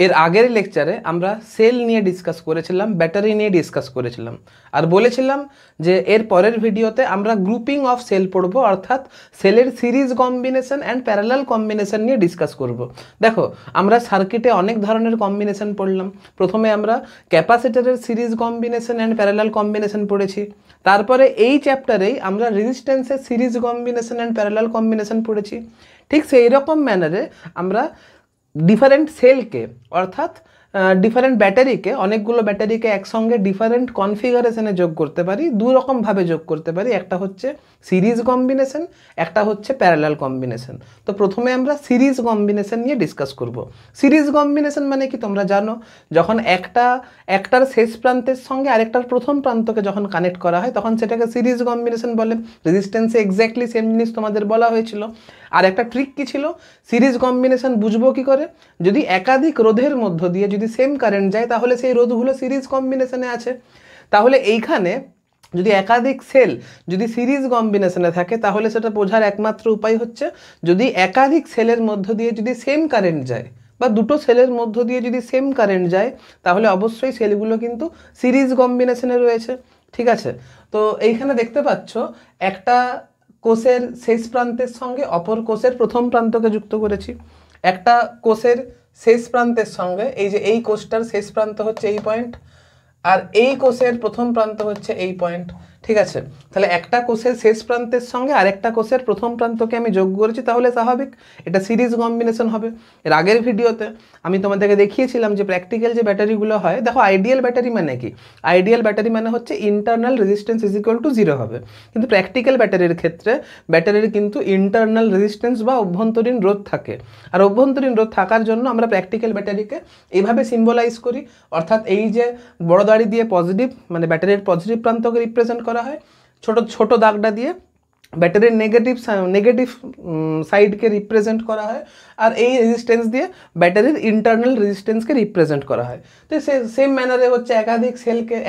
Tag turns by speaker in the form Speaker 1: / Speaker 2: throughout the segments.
Speaker 1: এর আগের লেকচারে আমরা সেল নিয়ে ডিসকাস করেছিলাম, ব্যাটারি নিয়ে ডিসকাস করেছিলাম, আর বলেছিলাম যে এর পরের ভিডিওতে আমরা গ্রুপিং অফ সেল পড়ব, অর্থাৎ সেলের series combination and parallel combination নিয়ে ডিসকাস করব। দেখো, আমরা সার্কিটে অনেক ধরনের কম্বিনেশন পড়লাম। প্রথমে আমরা ক্যাপাসিটরের series combination and parallel combination পড়েছি। তারপরে এই চ্যাপ্টারেই আমরা রেজিস্ট্যান্সের series combination and parallel combination পড়েছি। ঠিক সেই রকম ম্যানারে আমরা ডিফারেন্ট সেলকে, অর্থাৎ ডিফারেন্ট ব্যাটারিকে, অনেকগুলো ব্যাটারিকে একসঙ্গে ডিফারেন্ট কনফিগারেশনে যোগ করতে পারি। দু রকমভাবে যোগ করতে পারি, একটা হচ্ছে সিরিজ কম্বিনেশন, একটা হচ্ছে প্যারালাল কম্বিনেশন। তো প্রথমে আমরা সিরিজ কম্বিনেশন নিয়ে ডিসকাস করব। সিরিজ কম্বিনেশন মানে কি তোমরা জানো, যখন একটার শেষ প্রান্তের সঙ্গে আরেকটার প্রথম প্রান্তকে যখন কানেক্ট করা হয় তখন সেটাকে সিরিজ কম্বিনেশন বলে। রেজিস্ট্যান্সে এক্স্যাক্টলি সেম জিনিস তোমাদের বলা হয়েছিল। আর একটা ট্রিক কি ছিল, সিরিজ কম্বিনেশন বুঝবো কি করে, যদি একাধিক রোধের মধ্য দিয়ে যদি সেম কারেন্ট যায় তাহলে সেই রোধগুলো সিরিজ কম্বিনেশনে আছে। তাহলে এইখানে যদি একাধিক সেল যদি সিরিজ কম্বিনেশনে থাকে তাহলে সেটা বোঝার একমাত্র উপায় হচ্ছে যদি একাধিক সেলের মধ্য দিয়ে যদি সেম কারেন্ট যায় বা দুটো সেলের মধ্য দিয়ে যদি সেম কারেন্ট যায় তাহলে অবশ্যই সেলগুলো কিন্তু সিরিজ কম্বিনেশনে রয়েছে। ঠিক আছে, তো এইখানে দেখতে পাচ্ছ একটা কোষের শেষ প্রান্তের সঙ্গে অপর কোষের প্রথম প্রান্তকে যুক্ত করেছি। একটা কোষের শেষ প্রান্তের সঙ্গে এই যে এই কোষটার শেষ প্রান্ত হচ্ছে এই পয়েন্ট, আর এই কোষের প্রথম প্রান্ত হচ্ছে এই পয়েন্ট। ঠিক আছে, তাহলে একটা কোষের শেষ প্রান্তের সঙ্গে আরেকটা কোষের প্রথম প্রান্তকে আমি যোগ করেছি, তাহলে স্বাভাবিক এটা সিরিজ কম্বিনেশন হবে। এর আগের ভিডিওতে আমি তোমাদেরকে দেখিয়েছিলাম যে প্র্যাকটিক্যাল যে ব্যাটারিগুলো হয়, দেখো আইডিয়াল ব্যাটারি মানে কি, আইডিয়াল ব্যাটারি মানে হচ্ছে internal resistance is equal two 0 হবে। কিন্তু প্র্যাকটিক্যাল ব্যাটারির ক্ষেত্রে ব্যাটারির কিন্তু ইন্টারনাল রেজিস্ট্যান্স বা অভ্যন্তরীণ রোধ থাকে। আর অভ্যন্তরীণ রোধ থাকার জন্য আমরা প্র্যাকটিক্যাল ব্যাটারিকে এইভাবে সিম্বলাইজ করি, অর্থাৎ এই যে বড় দাড়ি দিয়ে পজিটিভ মানে ব্যাটারির পজিটিভ প্রান্তকে রিপ্রেজেন্ট করা হয়, ছোট ছোট দাগটা দিয়ে ব্যাটারির নেগেটিভ সাইডকে রিপ্রেজেন্ট করা হয়, আর এই রেজিস্ট্যান্স দিয়ে ব্যাটারির ইন্টারনাল রেজিস্ট্যান্সকে রিপ্রেজেন্ট করা হয়। তো সেম ম্যানারে হচ্ছে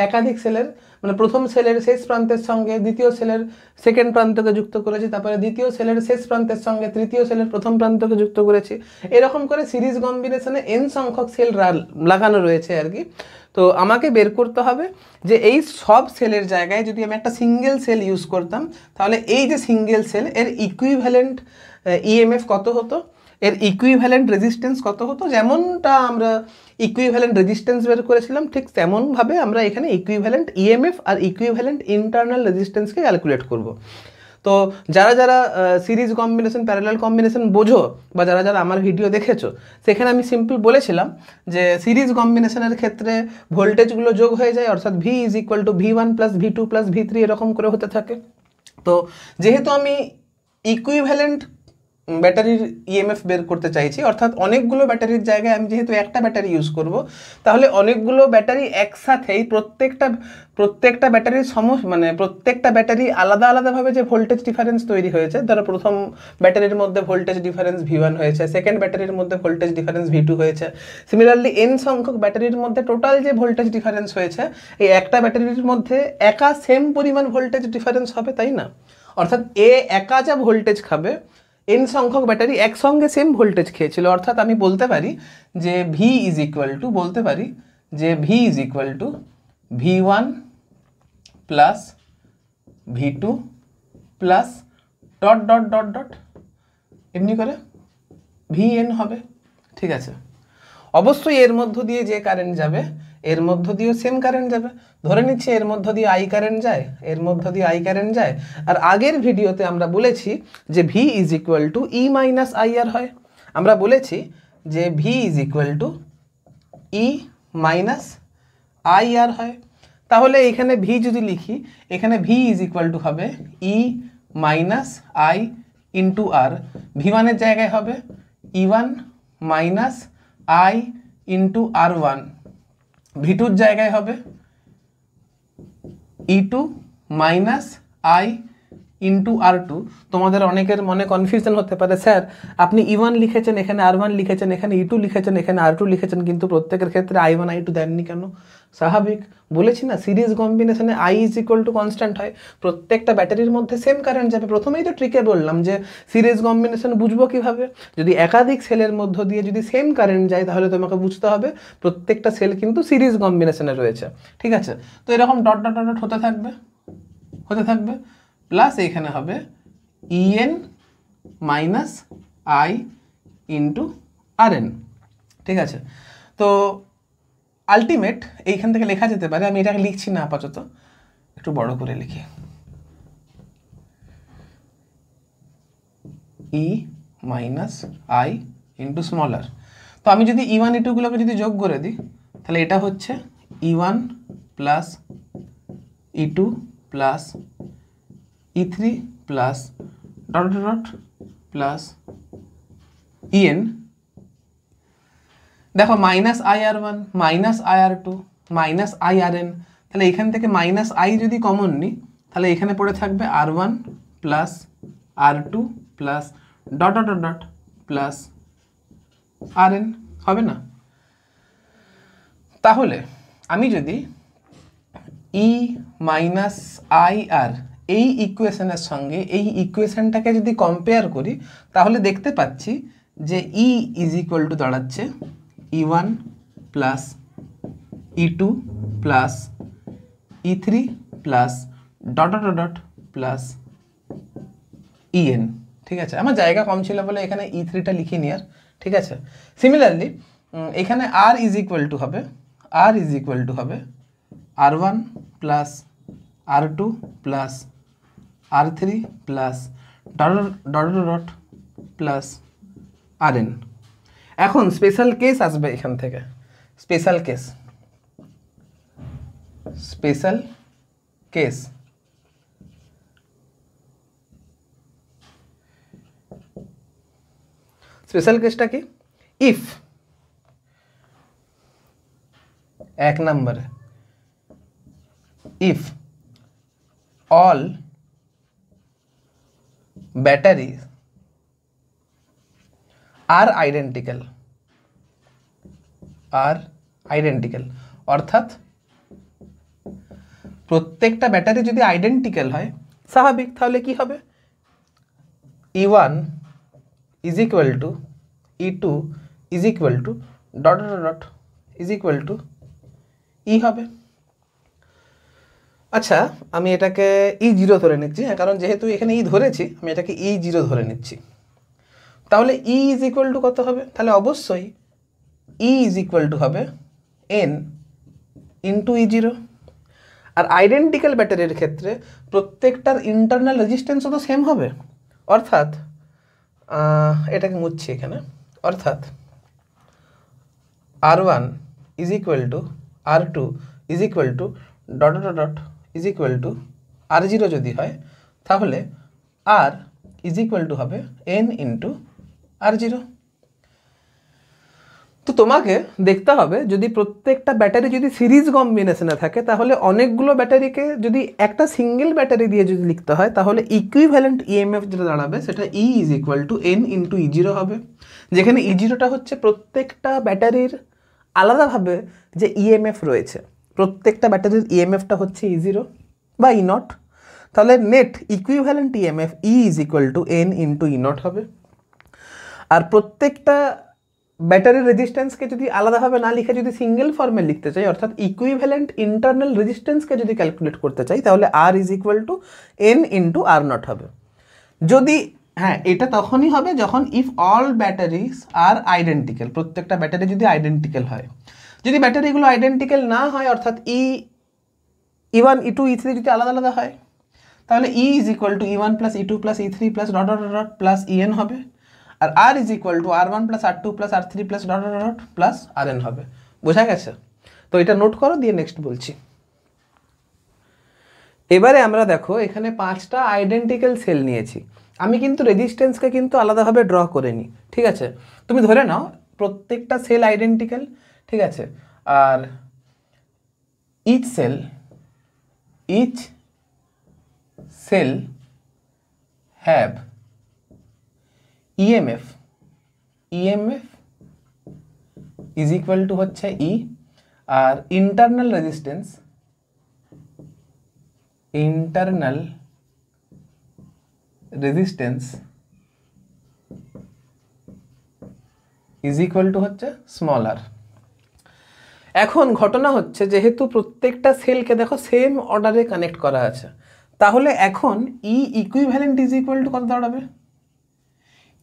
Speaker 1: একাধিক সেলের মানে প্রথম সেলের শেষ প্রান্তের সঙ্গে দ্বিতীয় সেলের সেকেন্ড প্রান্তকে যুক্ত করেছি, তারপরে দ্বিতীয় সেলের শেষ প্রান্তের সঙ্গে তৃতীয় সেলের প্রথম প্রান্তকে যুক্ত করেছি। এরকম করে সিরিজ কম্বিনেশনে n সংখ্যক সেল লাগানো রয়েছে আর কি। তো আমাকে বের করতে হবে যে এই সব সেলের জায়গায় যদি আমি একটা সিঙ্গেল সেল ইউজ করতাম তাহলে এই যে সিঙ্গেল সেল এর ইকুইভ্যালেন্ট ইএমএফ কত হতো, এর ইকুইভ্যালেন্ট রেজিস্ট্যান্স কত হতো। যেমনটা আমরা ইকুইভ্যালেন্ট রেজিস্ট্যান্স বের করেছিলাম ঠিক তেমনভাবে আমরা এখানে ইকুইভ্যালেন্ট ইএমএফ আর ইকুইভ্যালেন্ট ইন্টারনাল রেজিস্ট্যান্সকে ক্যালকুলেট করব। তো যারা যারা সিরিজ কম্বিনেশন প্যারালাল কম্বিনেশন বোঝো বা যারা যারা আমার ভিডিও দেখেছো, সেখানে আমি সিম্পল বলেছিলাম যে সিরিজ কম্বিনেশনের ক্ষেত্রে ভোল্টেজগুলো যোগ হয়ে যায়, অর্থাৎ V is equal two V1 plus V2 plus V3 এরকম করে হতে থাকে। তো যেহেতু আমি ইকুইভ্যালেন্ট ব্যাটারির ইএমএফ বের করতে চাইছি, অর্থাৎ অনেকগুলো ব্যাটারির জায়গায় আমি যেহেতু একটা ব্যাটারি ইউজ করব, তাহলে অনেকগুলো ব্যাটারি একসাথেই প্রত্যেকটা ব্যাটারির প্রত্যেকটা ব্যাটারি আলাদা আলাদাভাবে যে ভোল্টেজ ডিফারেন্স তৈরি হয়েছে, ধরো প্রথম ব্যাটারির মধ্যে ভোল্টেজ ডিফারেন্স V1 হয়েছে, সেকেন্ড ব্যাটারির মধ্যে ভোল্টেজ ডিফারেন্স V2 হয়েছে, সিমিলারলি n সংখ্যক ব্যাটারির মধ্যে টোটাল যে ভোল্টেজ ডিফারেন্স হয়েছে এই একটা ব্যাটারির মধ্যে একা সেম পরিমাণ ভোল্টেজ ডিফারেন্স হবে, তাই না? অর্থাৎ একা যা ভোল্টেজ খাবে n সংখ্যক ব্যাটারি একসঙ্গে সেম ভোল্টেজ খেয়েছিল, অর্থাৎ আমি বলতে পারি যে V is equal two V1 plus V2 plus dot dot dot dot এমনি করে Vn হবে। ঠিক আছে, অবশ্যই এর মধ্য দিয়ে যে কারেন্ট যাবে এর মধ্য দিয়েও সেম কারেন্ট যাবে। ধরে নিচ্ছি এর মধ্য দিয়ে I কারেন্ট যায়, এর মধ্য দিয়ে I কারেন্ট যায়, আর আগের ভিডিওতে আমরা বলেছি যে V is equal to E minus IR হয়। আমরা বলেছি যে V is equal to E minus IR হয়। তাহলে এখানে V যদি লিখি, এখানে V ইজ ইকুয়াল টু হবে E minus I into R। V1 এর জায়গায় হবে E1 minus I into R1, V2 জায়গায় হবে E2 minus I into R2, তোমাদের অনেকের মনে কনফিউশন হতে পারে, স্যার আপনি E1 লিখেছেন, এখানে R1 লিখেছেন, এখানে E2 লিখেছেন, এখানে R2 লিখেছেন, কিন্তু প্রত্যেকের ক্ষেত্রে I1 I2 দেননি কেন? স্বাভাবিক, বলেছি না সিরিজ কম্বিনেশনে I is equal to constant হয়, প্রত্যেকটা ব্যাটারির মধ্যে সেম কারেন্ট যাবে। প্রথমেই তো ট্রিকে বললাম যে সিরিজ কম্বিনেশন বুঝবো কিভাবে, যদি একাধিক সেলের মধ্য দিয়ে যদি সেম কারেন্ট যায় তাহলে তোমাকে বুঝতে হবে প্রত্যেকটা সেল কিন্তু সিরিজ কম্বিনেশনে রয়েছে। ঠিক আছে, তো এরকম ডট ডট ডট হতে থাকবে প্লাস এইখানে হবে EN minus I into RN। ঠিক আছে, তো আলটিমেট এইখান থেকে লেখা যেতে পারে, আমি এটাকে লিখছি না আপাতত, একটু বড় করে লিখি, E minus I into small r। তো আমি যদি E1 E2 গুলোকে যদি যোগ করে দিই তাহলে এটা হচ্ছে E1 plus E2 plus E3 plus dot dot dot plus EN। দেখো minus IR1 minus IR2 minus IRN, তাহলে এখান থেকে মাইনাস I যদি কমন নিই তাহলে এখানে পড়ে থাকবে R1 plus R2 plus dot dot dot plus RN, হবে না? তাহলে আমি যদি E মাইনাস IR এই ইকুয়েশনের সঙ্গে এই ইকুয়েশনটাকে যদি কম্পেয়ার করি তাহলে দেখতে পাচ্ছি যে E ইজ ইকুয়াল টু দাঁড়াচ্ছে E1 plus E2 plus E3 plus dot dot dot plus EN। ঠিক আছে, আমার জায়গা কম ছিল বলে এখানে E3টা লিখিনি আর। ঠিক আছে, সিমিলারলি এখানে R ইজ ইকুয়াল টু হবে R1 plus R2 plus R3 plus dot dot dot plus RN। এখন স্পেশাল কেস আসবে এখান থেকে, স্পেশাল কেস স্পেশাল কেসটা কি? ইফ এক নম্বরে if all batteries are identical অর্থাৎ প্রত্যেকটা ব্যাটারি যদি আইডেন্টিক্যাল হয় স্বাভাবিক, তাহলে কি হবে? E1 is equal two E2 is equal two dot dot dot is equal to E হবে। আচ্ছা, আমি এটাকে E0 ধরে নিচ্ছি, হ্যাঁ, কারণ যেহেতু এখানে E ধরেছি আমি এটাকে E0 ধরে নিচ্ছি। তাহলে E ইজ ইকুয়াল টু কত হবে? তাহলে অবশ্যই E ইজ ইকুয়াল টু হবে N ইন্টু E0। আর আইডেন্টিক্যাল ব্যাটারির ক্ষেত্রে প্রত্যেকটার ইন্টারনাল রেজিস্ট্যান্সও তো সেম হবে, অর্থাৎ এটাকে মুছছি এখানে, অর্থাৎ R1 is equal two R2 is equal two dot dot dot is equal two R0 যদি হয় তাহলে R ইজ ইকুয়াল টু হবে N ইন্টু R0। তো তোমাকে দেখতে হবে যদি প্রত্যেকটা ব্যাটারি যদি সিরিজ কম্বিনেশনে থাকে তাহলে অনেকগুলো ব্যাটারিকে যদি একটা সিঙ্গেল ব্যাটারি দিয়ে যদি লিখতে হয় তাহলে ইকুইভ্যালেন্ট ইএমএফ যেটা দাঁড়াবে সেটা E is equal to N into E0 হবে, যেখানে E0টা হচ্ছে প্রত্যেকটা ব্যাটারির আলাদাভাবে যে ইএমএফ রয়েছে, প্রত্যেকটা ব্যাটারির ইএমএফটা হচ্ছে E0 বা E0। তাহলে net equivalent EMF E is equal to N into E0 হবে। আর প্রত্যেকটা ব্যাটারির রেজিস্ট্যান্সকে যদি আলাদাভাবে না লিখে যদি সিঙ্গেল ফর্মে লিখতে চাই, অর্থাৎ ইকুইভ্যালেন্ট ইন্টারনাল রেজিস্ট্যান্সকে যদি ক্যালকুলেট করতে চাই তাহলে R is equal to N into R0 হবে। যদি হ্যাঁ, এটা তখনই হবে যখন if all batteries are identical, প্রত্যেকটা ব্যাটারি যদি আইডেন্টিক্যাল হয়। যদি ব্যাটারিগুলো আইডেন্টিক্যাল না হয়, অর্থাৎ E1 E2 E3 যদি আলাদা আলাদা হয় তাহলে E is equal two E1 plus E2 plus E3 plus dot dot dot plus EN হবে। আর R is equal two R1 plus R2 plus R3 plus dot dot dot plus RN হবে। বোঝা গেছে? তো এটা নোট করো, দিয়ে next বলছি। এবারে আমরা দেখো এখানে 5টা আইডেন্টিক্যাল সেল নিয়েছি, আমি কিন্তু রেজিস্ট্যান্সকে কিন্তু আলাদাভাবে ড্র করে নিই। ঠিক আছে, তুমি ধরে নাও প্রত্যেকটা সেল আইডেন্টিক্যাল। ঠিক আছে, আর each cell have EMF is equal to হচ্ছে ই, আর internal resistance is equal to হচ্ছে স্মল আর। এখন ঘটনা হচ্ছে যেহেতু প্রত্যেকটা সেলকে দেখো সেম অর্ডারে কানেক্ট করা আছে, তাহলে এখন ই ইকুইভ্যালেন্ট ইজ ইকুয়াল টু কত দাঁড়াবে?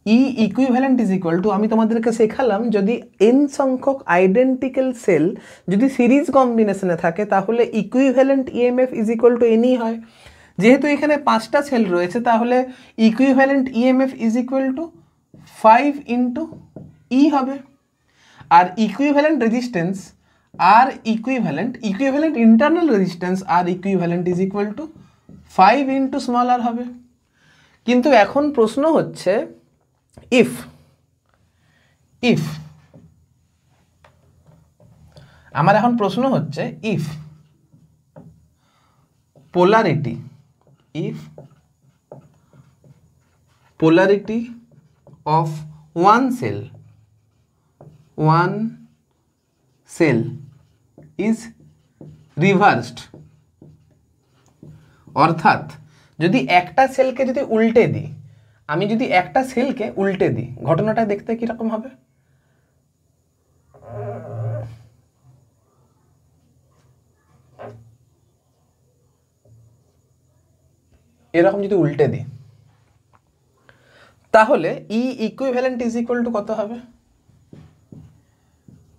Speaker 1: ই ইকুইভ্যালেন্ট ইজ ইকুয়াল টু, আমি তোমাদেরকে শেখালাম যদি এন সংখ্যক আইডেন্টিক্যাল সেল যদি সিরিজ কম্বিনেশনে থাকে তাহলে equivalent EMF is equal to n E হয়। যেহেতু এখানে 5টা সেল রয়েছে তাহলে equivalent EMF is equal to 5 into E হবে। আর equivalent resistance R equivalent internal resistance R equivalent is equal to 5 into small আর হবে। কিন্তু এখন প্রশ্ন হচ্ছে ইফ আমার এখন প্রশ্ন হচ্ছে if polarity of one cell is reversed, অর্থাৎ যদি একটা সেলকে যদি উল্টে দিই, আমি যদি একটা সেলকে উল্টে দিই ঘটনাটা দেখতে কিরকম হবে? এরকম যদি উল্টে দিই তাহলে E equivalent is equal to কত হবে?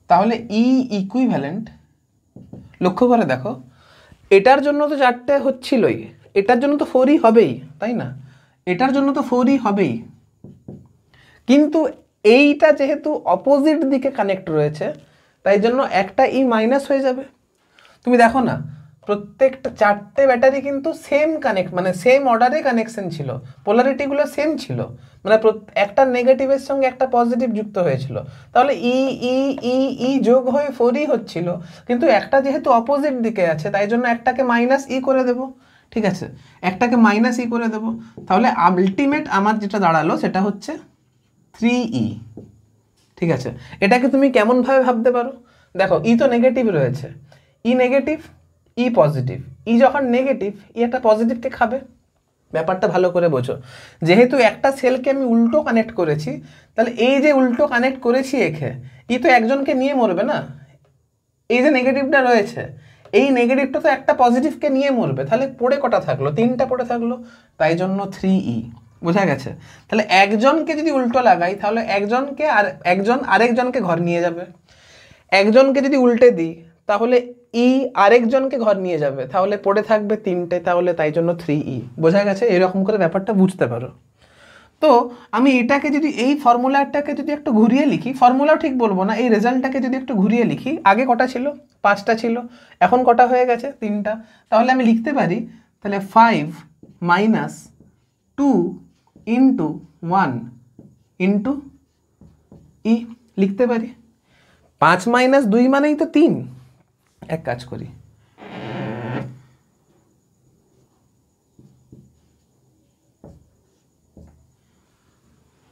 Speaker 1: তাহলে ই ইকুইভ্যালেন্ট, লক্ষ্য করে দেখো এটার জন্য তো 4টে হচ্ছিলই, এটার জন্য তো 4ই হবেই, তাই না? এটার জন্য তো 4ই হবেই, কিন্তু এইটা যেহেতু অপোজিট দিকে কানেক্ট রয়েছে তাই জন্য একটা ই মাইনাস হয়ে যাবে। তুমি দেখো না প্রত্যেকটা 4টে ব্যাটারি কিন্তু সেম কানেক্ট মানে সেম অর্ডারে কানেকশন ছিল, পোলারিটিগুলো সেম ছিল, মানে একটা নেগেটিভের সঙ্গে একটা পজিটিভ যুক্ত হয়েছিল, তাহলে ই ই ই ই যোগ হয়ে 4ই হচ্ছিল, কিন্তু একটা যেহেতু অপোজিট দিকে আছে তাই জন্য একটাকে মাইনাস ই করে দেব, ঠিক আছে? একটাকে মাইনাস ই করে দেব, তাহলে আলটিমেট আমার যেটা দাঁড়ালো সেটা হচ্ছে 3e, ঠিক আছে? এটাকে তুমি কেমনভাবে ভাবতে পারো? দেখো ই তো নেগেটিভ রয়েছে, ই নেগেটিভ ই পজিটিভ, ই যখন নেগেটিভ ই একটা পজিটিভকে খাবে। ব্যাপারটা ভালো করে বোঝো, যেহেতু একটা সেলকে আমি উল্টো কানেক্ট করেছি তাহলে এই যে উল্টো কানেক্ট করেছি একে, ই তো একজনকে নিয়ে মরবে না, এই যে নেগেটিভটা রয়েছে এই নেগেটিভটা তো একটা পজিটিভকে নিয়ে মরবে, তাহলে পড়ে কটা থাকলো? 3টা পড়ে থাকলো, তাই জন্য 3e। বোঝা গেছে? তাহলে একজনকে যদি উল্টো লাগাই তাহলে একজনকে আর একজন আরেকজনকে ঘর নিয়ে যাবে, একজনকে যদি উল্টে দিই তাহলে ই আরেকজনকে ঘর নিয়ে যাবে, তাহলে পড়ে থাকবে 3টে, তাহলে তাই জন্য 3e। বোঝা গেছে? এরকম করে ব্যাপারটা বুঝতে পারো। তো আমি এটাকে যদি এই ফর্মুলাটাকে যদি একটু ঘুরিয়ে লিখি, ফর্মুলাও ঠিক বলবো না, এই রেজাল্টটাকে যদি একটু ঘুরিয়ে লিখি, আগে কটা ছিল? 5টা ছিল, এখন কটা হয়ে গেছে? 3টা। তাহলে আমি লিখতে পারি তাহলে 5 মাইনাস 2 ইন্টু 1 ইন্টু ই লিখতে পারি। 5 মাইনাস 2 মানেই তো 3। এক কাজ করি,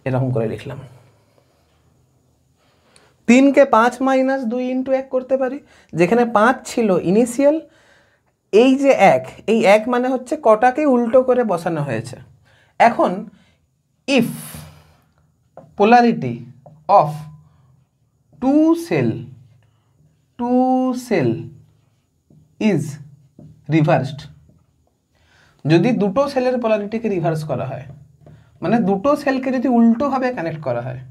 Speaker 1: এরকম করে লিখলাম, 3কে 5 মাইনাস 2 ইন্টু 1 করতে পারি, যেখানে 5 ছিল ইনিশিয়াল, এই যে 1, এই 1 মানে হচ্ছে কটাকে উল্টো করে বসানো হয়েছে। এখন if polarity of two cell is reversed, যদি দুটো সেলের পোলারিটিকে রিভার্স করা হয়, মানে দুটো সেলকে যদি উল্টোভাবে কানেক্ট করা হয়,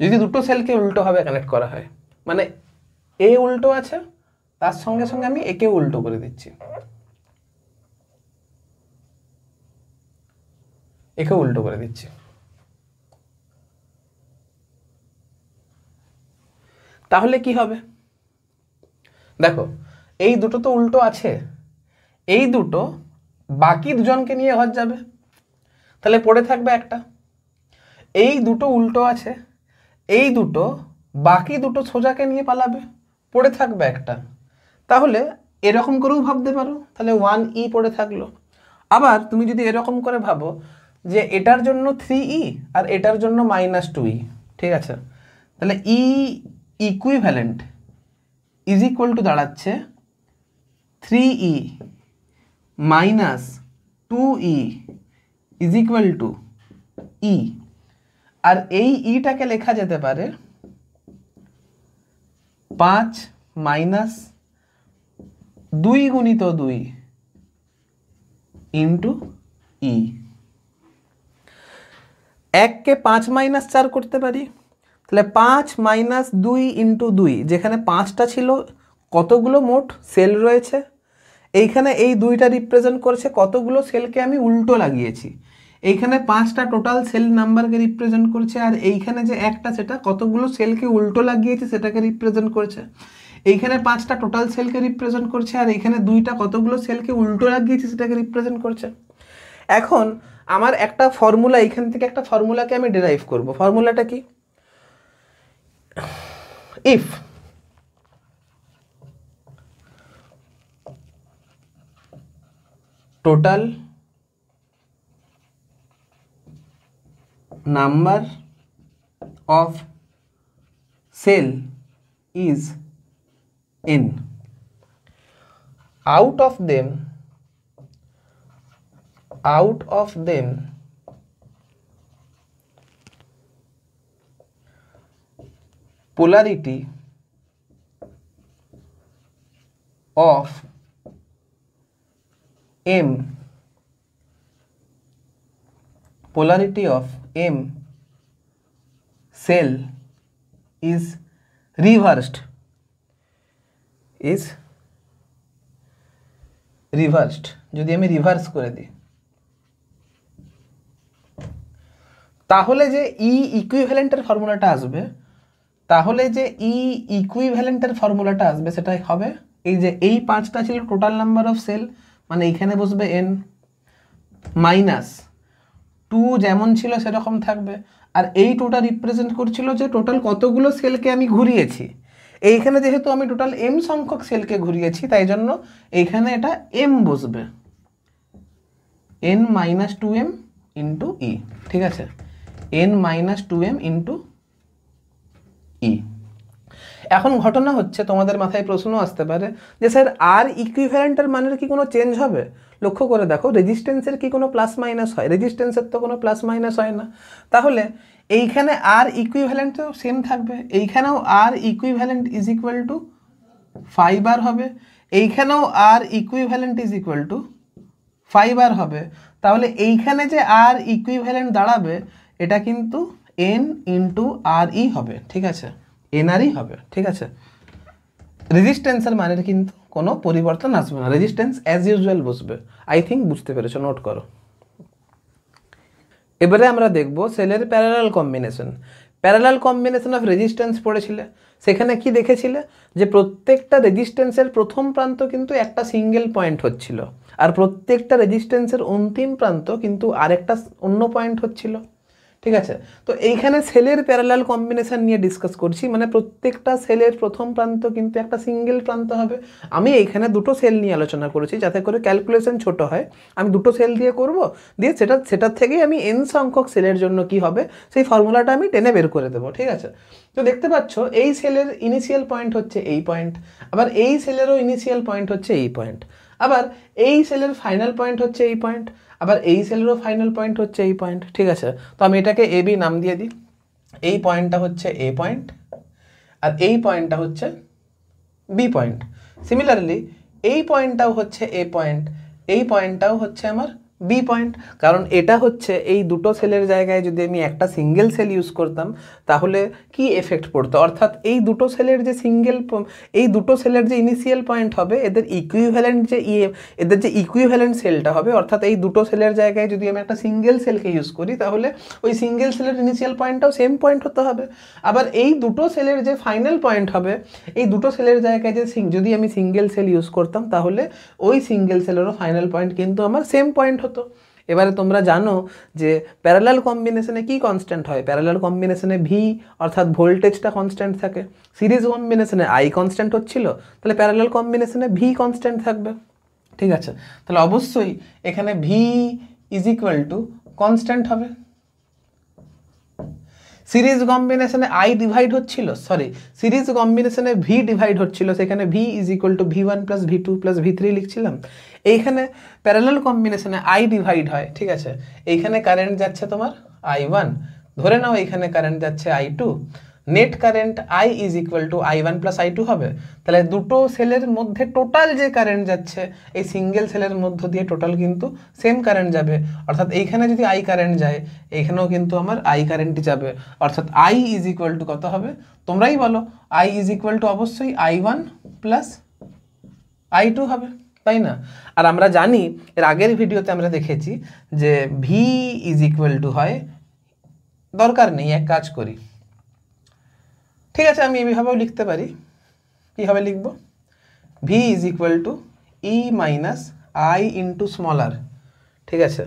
Speaker 1: যদি দুটো সেলকে উল্টোভাবে কানেক্ট করা হয়, মানে এ উল্টো আছে তার সঙ্গে সঙ্গে আমি একে উল্টো করে দিচ্ছি, একে উল্টো করে দিচ্ছি, তাহলে কি হবে? দেখো এই দুটো তো উল্টো আছে, এই দুটো বাকি দুজনকে নিয়ে ঘর যাবে, তাহলে পড়ে থাকবে একটা। এই দুটো উল্টো আছে, এই দুটো বাকি দুটো সোজাকে নিয়ে পালাবে, পড়ে থাকবে একটা। তাহলে এরকম করেও ভাবতে পারো, তাহলে 1e পড়ে থাকলো। আবার তুমি যদি এরকম করে ভাবো যে এটার জন্য 3e আর এটার জন্য -2e, ঠিক আছে, তাহলে E equivalent is equal to দাঁড়াচ্ছে 3e minus 2e is equal to E. আর এই ইটাকে লেখা যেতে পারে 5 মাইনাস 2 গুণিত 2 ইন্টু ই। 1কে 5 মাইনাস 4 করতে পারি, তাহলে 5 মাইনাস 2 ইন্টু 2, যেখানে 5টা ছিল কতগুলো মোট সেল রয়েছে, এইখানে এই 2টা রিপ্রেজেন্ট করছে কতগুলো সেলকে আমি উল্টো লাগিয়েছি, এইখানে 5টা টোটাল সেল নাম্বারকে রিপ্রেজেন্ট করছে, আর এইখানে যে একটা সেটা কতগুলো সেলকে উল্টো লাগিয়েছে সেটাকে রিপ্রেজেন্ট করছে, এইখানে 5টা টোটাল সেলকে রিপ্রেজেন্ট করছে, আর এইখানে 2টা কতগুলো সেলকে উল্টো লাগিয়েছে সেটাকে রিপ্রেজেন্ট করছে। এখন আমার একটা ফর্মুলা, এইখান থেকে একটা ফর্মুলাকে আমি ডেরাইভ করব। ফর্মুলাটা কি? If total number of cell is n, out of them polarity of m cell is reversed যদি আমি রিভার্স করে দিই, তাহলে যে ই ইকুইভ্যালেন্টের ফর্মুলাটা আসবে, সেটা হবে এই যে এই 5টা ছিল টোটাল নাম্বার অফ সেল, মানে এইখানে বসবে n, মাইনাস 2 যেমন ছিল সেরকম থাকবে, আর এই 2টা রিপ্রেজেন্ট করছিল যে টোটাল কতগুলো সেলকে আমি ঘুরিয়েছি, এইখানে যেহেতু আমি টোটাল m সংখ্যক সেলকে ঘুরিয়েছি তাই জন্য এইখানে এটা m বসবে, n মাইনাস 2m ইন্টু ই, ঠিক আছে, n মাইনাস 2m ইন্টু ই। এখন ঘটনা হচ্ছে, তোমাদের মাথায় প্রশ্ন আসতে পারে যে স্যার আর ইকুইভ্যালেন্টের মানের কি কোনো চেঞ্জ হবে? লক্ষ্য করে দেখো, রেজিস্ট্যান্সের কি কোনো প্লাস মাইনাস হয়? রেজিস্ট্যান্সের তো কোনো প্লাস মাইনাস হয় না। তাহলে এইখানে আর ইকুইভ্যালেন্ট তো সেম থাকবে, এইখানেও r equivalent is equal to 5r হবে, এইখানেও r equivalent is equal to 5r হবে। তাহলে এইখানে যে আর ইকুইভ্যালেন্ট দাঁড়াবে এটা কিন্তু n ইন্টু আর ই হবে, ঠিক আছে, এনআরই হবে, ঠিক আছে। রেজিস্ট্যান্সের মানের কিন্তু কোনো পরিবর্তন আসবে না, রেজিস্ট্যান্স অ্যাজ ইউজুয়াল বসবে। আই থিঙ্ক বুঝতে পেরেছো, নোট করো। এবারে আমরা দেখব সেলের প্যারালাল কম্বিনেশন অফ রেজিস্ট্যান্স পড়েছিলে, সেখানে কি দেখেছিলে যে প্রত্যেকটা রেজিস্ট্যান্সের প্রথম প্রান্ত কিন্তু একটা সিঙ্গেল পয়েন্ট হচ্ছিল, আর প্রত্যেকটা রেজিস্ট্যান্সের অন্তিম প্রান্ত কিন্তু আরেকটা অন্য পয়েন্ট হচ্ছিল, ঠিক আছে। তো এইখানে সেলের প্যারালাল কম্বিনেশন নিয়ে ডিসকাস করছি, মানে প্রত্যেকটা সেলের প্রথম প্রান্ত কিন্তু একটা সিঙ্গেল প্রান্ত হবে। আমি এইখানে দুটো সেল নিয়ে আলোচনা করেছি যাতে করে ক্যালকুলেশন ছোট হয়, আমি দুটো সেল দিয়ে করব, দিয়ে সেটার থেকেই আমি n সংখ্যক সেলের জন্য কি হবে সেই ফর্মুলাটা আমি টেনে বের করে দেবো, ঠিক আছে। তো দেখতে পাচ্ছ এই সেলের ইনিশিয়াল পয়েন্ট হচ্ছে এই পয়েন্ট, আবার এই সেলেরও ইনিশিয়াল পয়েন্ট হচ্ছে এই পয়েন্ট, আবার এই সেলের ফাইনাল পয়েন্ট হচ্ছে এই পয়েন্ট, আবার এই সেলেরও ফাইনাল পয়েন্ট হচ্ছে এই পয়েন্ট, ঠিক আছে। তো আমি এটাকে এ বি নাম দিয়ে দিই, এই পয়েন্টটা হচ্ছে এ পয়েন্ট আর এই পয়েন্টটা হচ্ছে বি পয়েন্ট। সিমিলারলি এই পয়েন্টটাও হচ্ছে এ পয়েন্ট, এই পয়েন্টটাও হচ্ছে আমার বি পয়েন্ট, কারণ এটা হচ্ছে এই দুটো সেলের জায়গায় যদি আমি একটা সিঙ্গেল সেল ইউজ করতাম তাহলে কি এফেক্ট পড়তো, অর্থাৎ এই দুটো সেলের যে ইনিশিয়াল পয়েন্ট হবে এদের ইকুইভ্যালেন্ট সেলটা হবে, অর্থাৎ এই দুটো সেলের জায়গায় যদি আমি একটা সিঙ্গেল সেলকে ইউজ করি তাহলে ওই সিঙ্গেল সেলের ইনিশিয়াল পয়েন্টটাও সেম পয়েন্ট হতে হবে। আবার এই দুটো সেলের যে ফাইনাল পয়েন্ট হবে, এই দুটো সেলের জায়গায় যদি আমি সিঙ্গেল সেল ইউজ করতাম তাহলে ওই সিঙ্গেল সেলেরও ফাইনাল পয়েন্ট কিন্তু আমার সেম পয়েন্ট হতো। এবারে তোমরা জানো যে প্যারালাল কম্বিনেশনে কি কনস্ট্যান্ট হয়, প্যারালাল কম্বিনেশনে ভি অর্থাৎ ভোল্টেজটা কনস্ট্যান্ট থাকে, সিরিজ কম্বিনেশনে আই কনস্ট্যান্ট হচ্ছিল, তাহলে প্যারালাল কম্বিনেশনে ভি কনস্ট্যান্ট থাকবে, ঠিক আছে, তাহলে অবশ্যই এখানে V is equal to constant হবে। সিরিজ কম্বিনেশনে আই ডিভাইড হচ্ছিল, সরি সিরিজ কম্বিনেশনে ভি ডিভাইড হচ্ছিল, সেখানে V is equal to V one plus V two plus V three লিখছিলাম। এইখানে প্যারালাল কম্বিনেশনে আই ডিভাইড হয়, ঠিক আছে, এইখানে কারেন্ট যাচ্ছে তোমার আই ওয়ান, ধরে নাও এইখানে কারেন্ট যাচ্ছে I two, net current I is equal to I one plus I two হবে। তাহলে দুটো সেলের মধ্যে টোটাল যে কারেন্ট যাচ্ছে এই সিঙ্গেল সেলের মধ্য দিয়ে টোটাল কিন্তু সেম কারেন্ট যাবে, অর্থাৎ এইখানে যদি আই কারেন্ট যায় এইখানেও কিন্তু আমার আই কারেন্টই যাবে, অর্থাৎ আই ইজ ইকুয়াল টু কত হবে তোমরাই বলো, আই ইজ ইকুয়াল টু অবশ্যই I one plus I two হবে, তাই না? আর আমরা জানি এর আগের ভিডিওতে আমরা দেখেছি যে ভি ইজ ইকুয়াল টু হয়, দরকার নেই এক কাজ করি, ঠিক আছে আমি এইভাবেও লিখতে পারি, কীভাবে লিখব, V is equal to E minus I into small r, ঠিক আছে,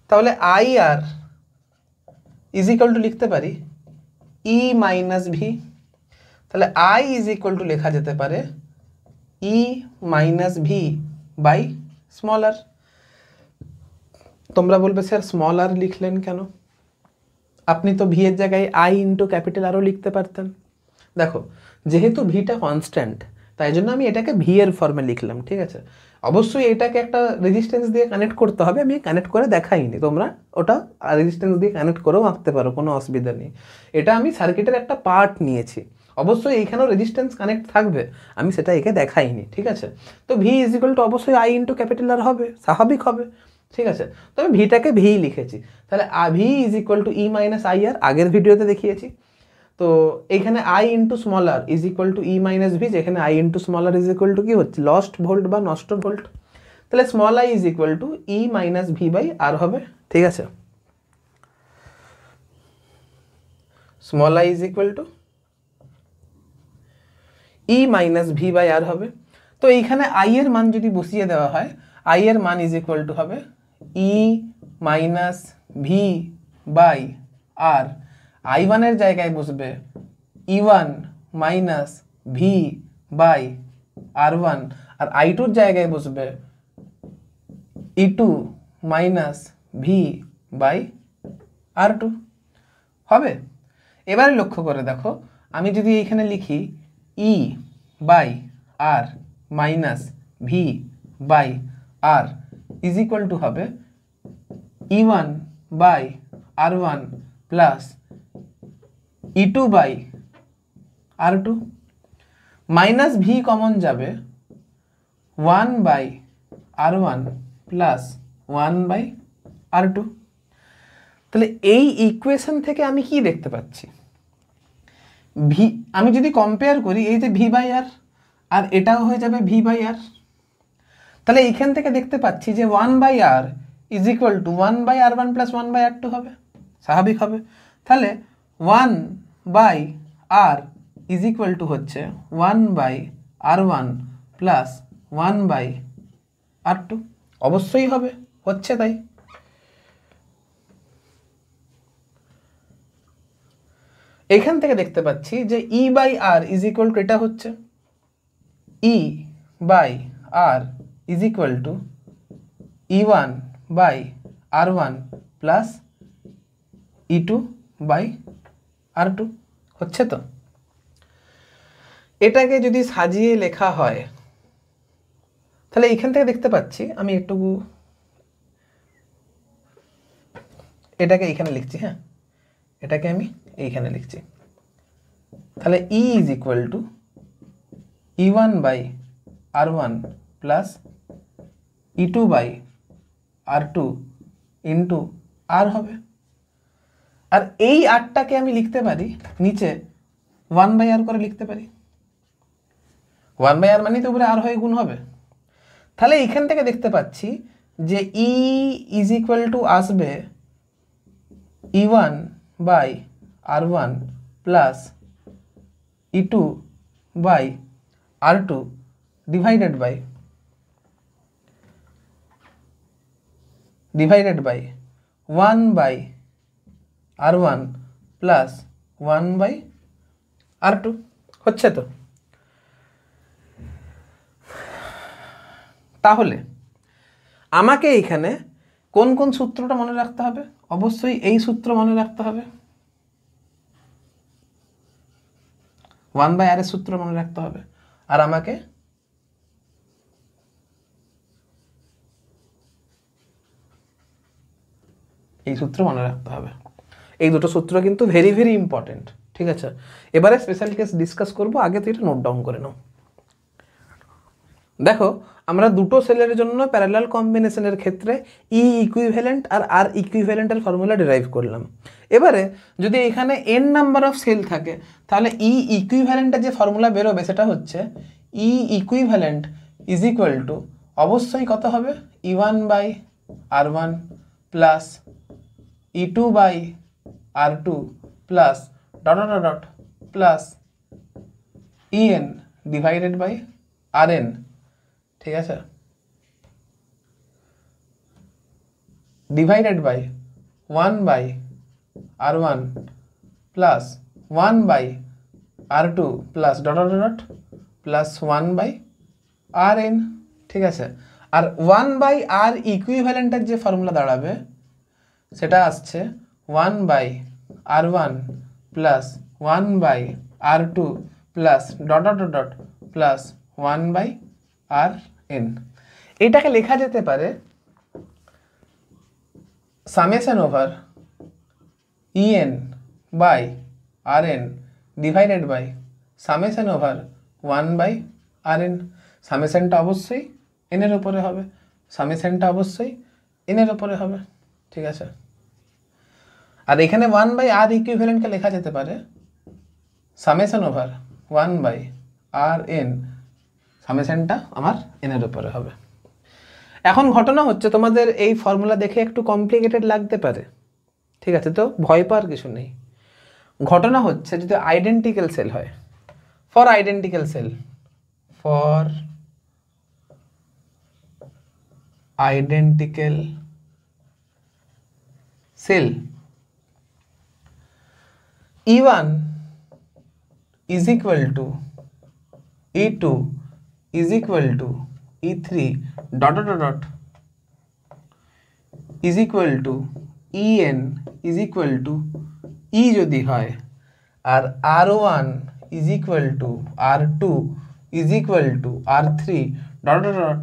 Speaker 1: তাহলে I r is equal to লিখতে পারি ই মাইনাস ভি, তাহলে আই ইজ ইকুয়াল টু লেখা যেতে পারে E minus V by small r. তোমরা বলবে স্যার স্মল আর লিখলেন কেন, আপনি তো ভি এর জায়গায় আই ইন্টু ক্যাপিটাল আরও লিখতে পারতেন। দেখো যেহেতু ভিটা কনস্ট্যান্ট তাই জন্য আমি এটাকে ভি এর ফর্মে লিখলাম, ঠিক আছে, অবশ্যই এটাকে একটা রেজিস্ট্যান্স দিয়ে কানেক্ট করতে হবে, আমি কানেক্ট করে দেখাইনি, তোমরা ওটা রেজিস্ট্যান্স দিয়ে কানেক্ট করেও আঁকতে পারো, কোনো অসুবিধা নেই, এটা আমি সার্কিটের একটা পার্ট নিয়েছি, অবশ্যই এইখানেও রেজিস্ট্যান্স কানেক্ট থাকবে, আমি সেটা একে দেখাইনি, ঠিক আছে। তো ভি ইজ ইকুয়াল টু অবশ্যই আই ইন্টু ক্যাপিটাল আর হবে, স্বাভাবিক হবে, ঠিক আছে, তো আমি ভিটাকে ভি লিখেছি, তাহলে V is equal to E minus I r, আগের ভিডিওতে দেখিয়েছি, তো এইখানে I into small r is equal to E minus V, যেখানে I into small r is equal to কি হচ্ছে লস্ট ভোল্ট বা নষ্ট ভোল্ট, তাহলে small I is equal to E minus V by r হবে, ঠিক আছে, small I is equal to E minus V by r হবে। তো এইখানে আই এর মান যদি বসিয়ে দেওয়া হয়, আই এর মান ইজ ইকুয়াল টু হবে E minus V by r, I ওয়ানের জায়গায় বসবে E one minus V by R one, আর আই টুর জায়গায় বসবে E two minus V by R two হবে। এবারে লক্ষ্য করে দেখো, আমি যদি এইখানে লিখি E by r minus V by R is equal to হবে E one by R one plus E two by R two, minus V common যাবে, one by R one plus one by R two. তাহলে এই equation থেকে আমি কি দেখতে পাচ্ছি, V আমি যদি কম্পেয়ার করি এই যে ভি বাই আর, আর এটাও হয়ে যাবে ভি বাই আর, তাহলে এইখান থেকে দেখতে পাচ্ছি যে one by R is equal to one by R one plus one by R two হবে, স্বাভাবিক হবে, তাহলে one by R is equal to হচ্ছে one by R one plus one by R two, অবশ্যই হবে, হচ্ছে তাই। এখান থেকে দেখতে পাচ্ছি যে E by R is equal to এটা হচ্ছে E by R is equal to E one by R one plus E two by R two, হচ্ছে তো। এটাকে যদি সাজিয়ে লেখা হয় তাহলে এইখান থেকে দেখতে পাচ্ছি, আমি একটু এটাকে এইখানে লিখছি, হ্যাঁ এটাকে আমি এইখানে লিখছি, তাহলে E is equal to E one by R one plus E two by R two into R হবে, আর এই আরটাকে আমি লিখতে পারি নিচে ওয়ান বাই আর করে লিখতে পারি, ওয়ান বাই আর মানে তো উপরে আর হয়ে গুণ হবে, তাহলে এখান থেকে দেখতে পাচ্ছি যে ই ইজ ইকুয়াল টু আসবে E one by R one plus E two by R two divided by one by R one plus one by R two, হচ্ছে তো। তাহলে আমাকে এইখানে কোন কোন সূত্রটা মনে রাখতে হবে? অবশ্যই এই সূত্র মনে রাখতে হবে, 1/r এর সূত্র মনে রাখতে হবে। আর আমাকে এই সূত্র মনে রাখতে হবে। এই দুটো সূত্র কিন্তু ভেরি ভেরি ইম্পর্টেন্ট, ঠিক আছে? এবারে স্পেশাল কেস ডিসকাস করব, আগে তো এটা নোট ডাউন করে নাও। দেখো, আমরা দুটো সেলের জন্য প্যারালাল কম্বিনেশনের ক্ষেত্রে ই ইকুইভ্যালেন্ট আর আর ইকুইভ্যালেন্টের ফর্মুলা ডিরাইভ করলাম। এবারে যদি এখানে n নাম্বার অফ সেল থাকে, তাহলে ই ইকুইভ্যালেন্টের যে ফর্মুলা বেরোবে সেটা হচ্ছে E equivalent is equal to, অবশ্যই কত হবে, E1/R1 plus E2/R2 plus dot dot dot plus EN divided by RN, ঠিক আছে, divided by 1/R1 plus 1/R2 plus dot dot dot plus 1/RN, ঠিক আছে। আর 1/R ইকুইভ্যালেন্টের যে ফর্মুলা দাঁড়াবে সেটা আসছে 1/R1 plus 1/R2 plus dot dot dot plus 1/RN। এটাকে লেখা যেতে পারে summation over EN/RN divided by summation over 1/RN। সামেশনটা অবশ্যই n এর উপরে হবে, সামেশনটা অবশ্যই n এর উপরে হবে, ঠিক আছে। আর এখানে 1/R ইকুইভ্যালেন্টকে লেখা যেতে পারে সামেশন ওভার 1/RN, সামেশনটা আমার n এর উপরে হবে। এখন ঘটনা হচ্ছে, তোমাদের এই ফর্মুলা দেখে একটু কমপ্লিকেটেড লাগতে পারে, ঠিক আছে, তো ভয় পাওয়ার কিছু নেই। ঘটনা হচ্ছে যদি আইডেন্টিক্যাল সেল হয়, for identical cell, for identical cell E1 is equal to E2 is equal to E3 dot dot dot is equal to EN is equal to E যদি হয়, আর R1 is equal to R2 is equal to R3 dot dot dot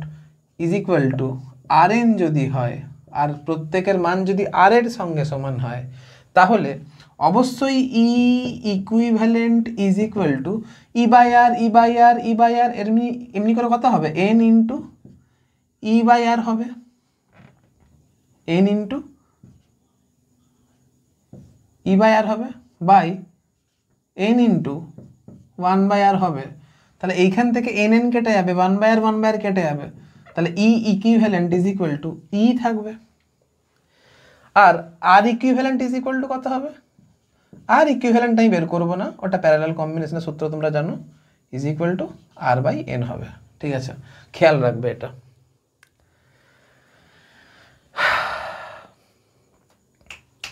Speaker 1: is equal to RN যদি হয়, আর প্রত্যেকের মান যদি R এর সঙ্গে সমান হয়, তাহলে অবশ্যই ই equivalent is equal two E/R E/R E/R এমনি করে কত হবে, n ইন্টু E/R হবে, n ইন্টু E/R হবে বাই n ইন্টু 1/R হবে। তাহলে এইখান থেকে n কেটে যাবে, 1/R কেটে যাবে, তাহলে E equivalent is equal to E থাকবে। আর R equivalent is equal to কত হবে, আর ইকুইভ্যালেন্ট আমি বের করবো না, ওটা প্যারালাল কম্বিনেশনের সূত্র তোমরা জানো, ইজ ইকুয়াল টু R/N হবে, ঠিক আছে, খেয়াল রাখবে এটা।